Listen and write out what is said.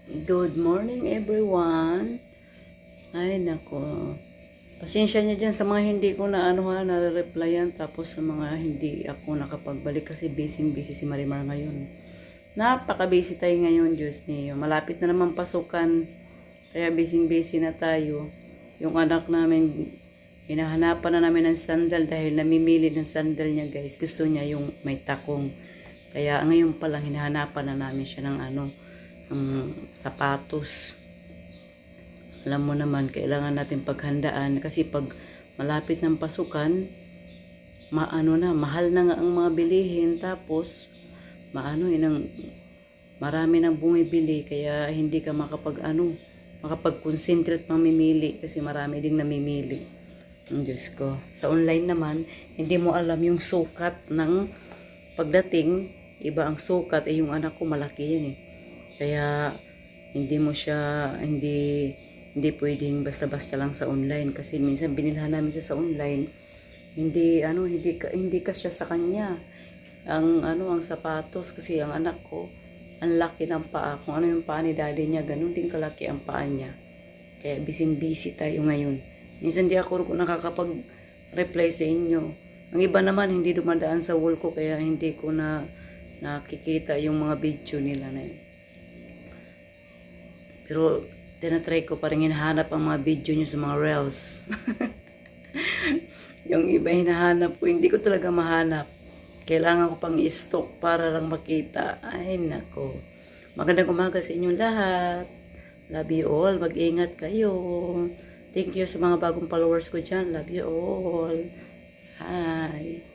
Good morning everyone. Ay nako. Pasensya niyo dyan sa mga hindi ko na-replyan tapos sa mga hindi ako nakapagbalik kasi busy si Marimar ngayon. Napaka-busy tayo ngayon, Diyos niyo. Malapit na naman pasukan. Kaya busy na tayo. Yung anak namin, hinahanapan na namin ng sandal dahil namimili ng sandal niya, guys. Gusto niya yung may takong. Kaya ngayon pa lang hinahanapan na namin siya ng sapatos. Alam mo naman, kailangan natin paghandaan kasi pag malapit ng pasukan, mahal na nga ang mga bilihin, tapos marami nang bumibili, kaya hindi ka makapag-concentrate mamimili kasi marami ding namimili. Ang Diyos ko. Sa online naman, hindi mo alam yung sukat ng pagdating. Iba ang sukat, yung anak ko malaki yan eh. Kaya hindi pwedeng basta-basta lang sa online kasi minsan binilhan namin siya sa online. Hindi kasya sa kanya. Ang sapatos kasi ang anak ko ang laki ng paa. Kung ano yung paa ni daddy niya, ganun din kalaki ang paa niya. Kaya busy tayo ngayon. Minsan di ako nakakapag-reply sa inyo. Ang iba naman hindi dumadaan sa wall ko kaya hindi ko nakikita yung mga video nila na yun. Pero tinatry ko pa rin hinahanap ang mga video nyo sa mga reels. Yung iba hinahanap ko, hindi ko talaga mahanap. Kailangan ko pang i-stock para lang makita. Ay nako. Magandang umaga sa inyong lahat. Love you all. Mag-ingat kayo. Thank you sa mga bagong followers ko dyan. Love you all. Hi.